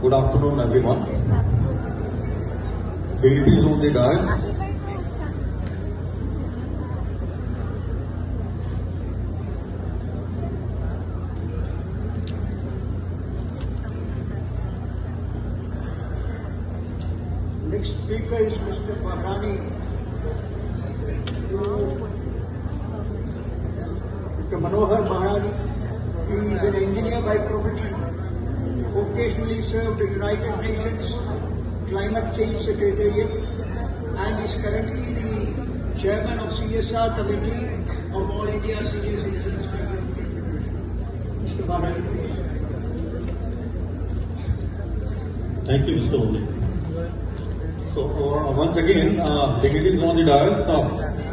Good afternoon, everyone. Dignitaries on the dais. Next speaker is Mr. Bahrani. Mr. Manohar Bahrani. He is an engineer by profession. Occasionally served the United Nations Climate Change Secretariat and is currently the chairman of CSR Committee of All India Senior Citizens Contribution. Mr. Bahrani, please. Thank you, Mr. Oli. So once again, dignitaries on the dais,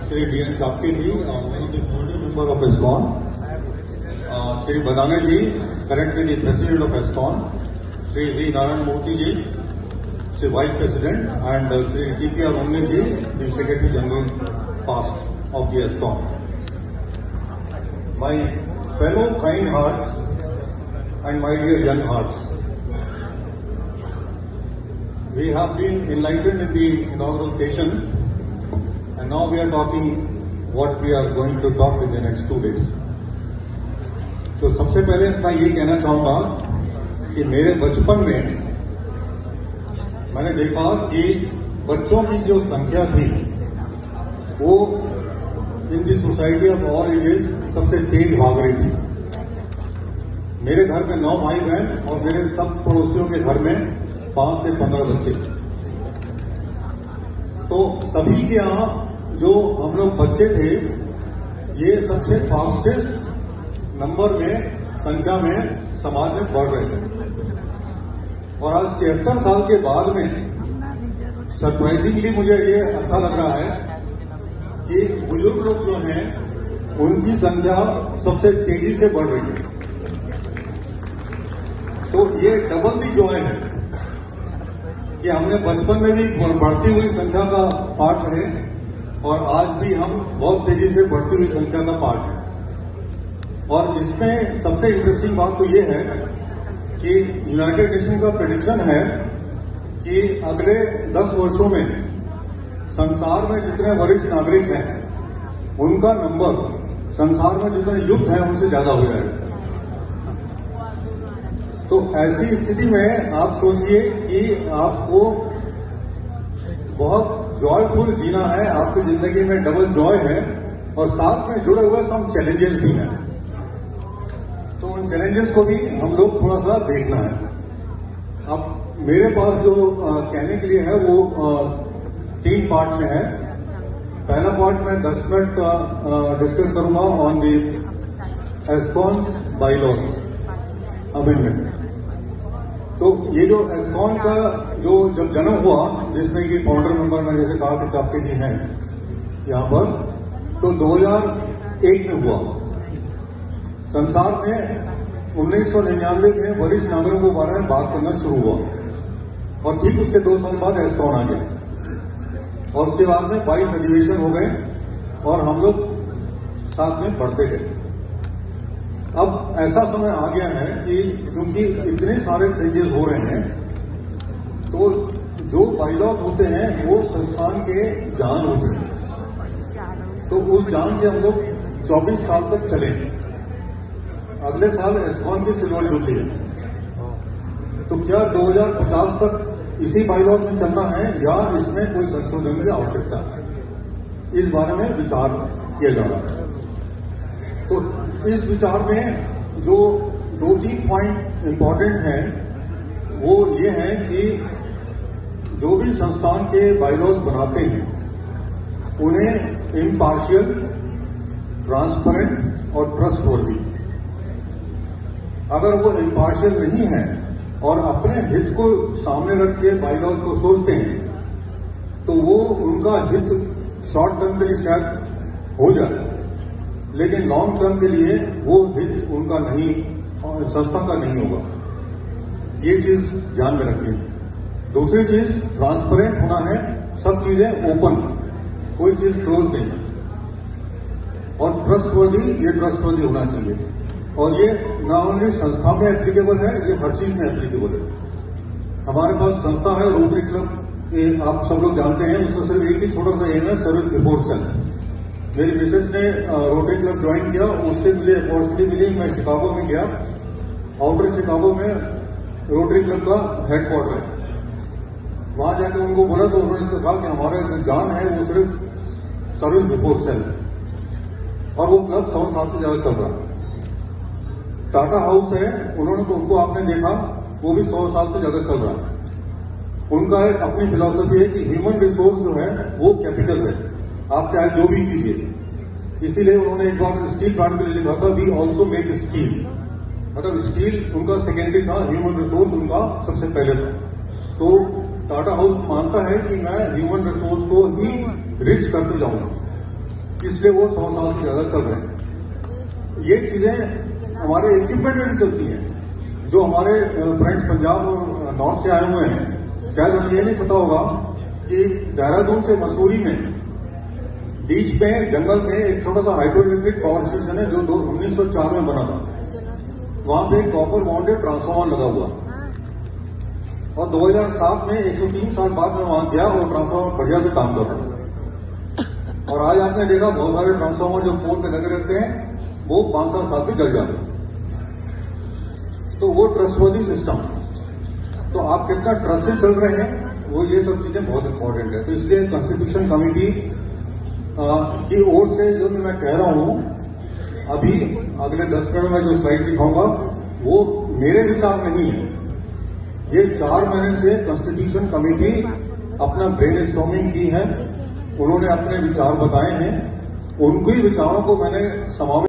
Shri D.N. Chapke ji, one of the founder member of ISKCON, Shri Badane ji, currently the president of ISKCON, Shri V. Narayan Murthy ji, Shri Vice President, and Shri T.P.R. Omni ji, the Secretary General past of the ISKCON. My fellow kind hearts and my dear young hearts, we have been enlightened in the inaugural session, and now we are talking what we are going to talk in the next 2 days. तो सबसे पहले मैं ये कहना चाहूंगा कि मेरे बचपन में मैंने देखा कि बच्चों की जो संख्या थी वो in the society of all ages सबसे तेज भाग रही थी। मेरे घर में 9 भाई बहन और मेरे सब पड़ोसियों के घर में 5 से 15 बच्चे। तो सभी के यहाँ जो हम लोग बच्चे थे ये सबसे फास्टेस्ट नंबर में संख्या में समाज में बढ़ रहे थे। और आज 73 साल के बाद में सरप्राइजिंगली मुझे ये अच्छा लग रहा है कि बुजुर्ग लोग जो हैं उनकी संख्या सबसे तेजी से बढ़ रही है। तो ये डबल दी जॉय है कि हमने बचपन में भी बढ़ती हुई संख्या का पार्ट रहे और आज भी हम बहुत तेजी से बढ़ती हुई संख्या का पार्ट है। और इसमें सबसे इंटरेस्टिंग बात तो ये है कि यूनाइटेड नेशन का प्रेडिक्शन है कि अगले 10 वर्षों में संसार में जितने वरिष्ठ नागरिक हैं उनका नंबर संसार में जितने युद्ध हैं उनसे ज्यादा हो जाएगा। तो ऐसी स्थिति में आप सोचिए कि आपको बहुत जॉयफुल जीना है, आपकी जिंदगी में डबल जॉय है और साथ में जुड़े हुए सम चैलेंजेस भी हैं। तो उन चैलेंजेस को भी हम लोग थोड़ा सा देखना है। अब मेरे पास जो कहने के लिए है वो 3 पार्ट में है। पहला पार्ट मैं 10 मिनट डिस्कस करूंगा on the ISKCON bylaws amendment. तो ये जो ISKCON का जो जब जन्म हुआ जिसमें कि फाउंडर मेंबर मैंने जैसे कहा कि चापके जी हैं यहाँ पर, तो 2001 में हुआ। संसार में 1999 में वरिष्ठ नागरिकों के बारे में बात करना शुरू हुआ और ठीक उसके 2 साल बाद ISKCON आ गया और उसके बाद में 22 अधिवेशन हो गए और हम लोग साथ में बढ़ते गए। अब ऐसा समय आ गया है कि क्योंकि इतने सारे चेंजेस हो रहे हैं तो जो बाईलॉज होते हैं वो संस्थान के जान होते हैं। तो उस जान से हम लोग 24 साल तक चले। अगले साल ISKCON की सिल्वर जुबली है, तो क्या 2050 तक इसी बाईलॉज में चलना है या इसमें कोई संशोधन की आवश्यकता है? इस बारे में विचार किया जा रहा है। तो इस विचार में जो 2-3 पॉइंट इंपॉर्टेंट हैं वो ये है कि जो भी संस्थान के बाईलॉज बनाते हैं उन्हें इम्पार्शियल, ट्रांसपेरेंट और ट्रस्टवर्दी। अगर वो इम्पार्शियल नहीं है और अपने हित को सामने रख के बाईलॉज को सोचते हैं तो वो उनका हित शॉर्ट टर्म के लिए शायद हो जाए लेकिन लॉन्ग टर्म के लिए वो हित उनका नहीं, संस्था का नहीं होगा। ये चीज ध्यान में रखनी है। दूसरी चीज ट्रांसपेरेंट होना है, सब चीजें ओपन, कोई चीज क्लोज नहीं। और ट्रस्टवर्दी, ये ट्रस्टवर्दी होना चाहिए। और ये ना ओनली संस्था में एप्लीकेबल है, ये हर चीज में एप्लीकेबल है। हमारे पास संस्था है रोटरी क्लब, आप सब लोग जानते हैं। उसका सिर्फ एक ही छोटा सा एम है, सर्विस बिफोर सेल्फ। मेरी मिसेस ने रोटरी क्लब ज्वाइन किया, उससे मुझे अपॉर्चुनिटी मिली, मैं शिकागो में गया। आउटर शिकागो में रोटरी क्लब का हेडक्वार्टर है। वहां जाके उनको बोला तो उन्होंने कहा कि हमारा जो जान है वो सिर्फ सर्विस बिफोर सेल्फ, और वो क्लब 100 साल से ज्यादा चल रहा है। टाटा हाउस है, उन्होंने तो उनको आपने देखा, वो भी 100 साल से ज्यादा चल रहा है। उनका अपनी फिलॉसफी है कि ह्यूमन रिसोर्स जो है वो कैपिटल है, आप चाहे जो भी कीजिए। इसीलिए उन्होंने एक बार स्टील प्लांट के लिए लिखा था, वी ऑल्सो मेक स्टील। मतलब स्टील उनका सेकेंडरी था, ह्यूमन रिसोर्स उनका सबसे पहले था। तो टाटा हाउस मानता है कि मैं ह्यूमन रिसोर्स को ही रिच करते जाऊंगा, इसलिए वो 100 साल से ज्यादा चल रहे हैं। ये चीजें हमारे इक्विपमेंट में भी चलती हैं। जो हमारे फ्रेंड्स पंजाब और नॉर्थ से आए हुए हैं, शायद उन्हें ये नहीं पता होगा कि देहरादून से मसूरी में बीच में जंगल में एक छोटा सा हाइड्रो इलेक्ट्रिक पावर स्टेशन है, जो 1904 में बना था। वहां पे कॉपर बाउंडेड ट्रांसफार्मर लगा हुआ, और 2007 में 103 साल बाद में वहां गया, वो ट्रांसफार्मर बढ़िया से काम कर रहा। और आज आपने देखा बहुत सारे ट्रांसफार्मर जो पोल पे लगे रहते हैं वो 5-7 साल पे जल जाते हैं। तो वो ट्रस्टवर्दी सिस्टम, तो आप कितना ट्रस्ट से चल रहे हैं, वो ये सब चीजें बहुत इंपॉर्टेंट है। तो इसलिए कॉन्स्टिट्यूशन कमेटी की ओर से जो मैं कह रहा हूं, अभी अगले 10 मिनट में जो स्लाइड दिखाऊंगा वो मेरे विचार नहीं है। ये 4 महीने से कॉन्स्टिट्यूशन कमेटी अपना ब्रेनस्टॉर्मिंग की है, उन्होंने अपने विचार बताए हैं, उनके विचारों को मैंने समावेश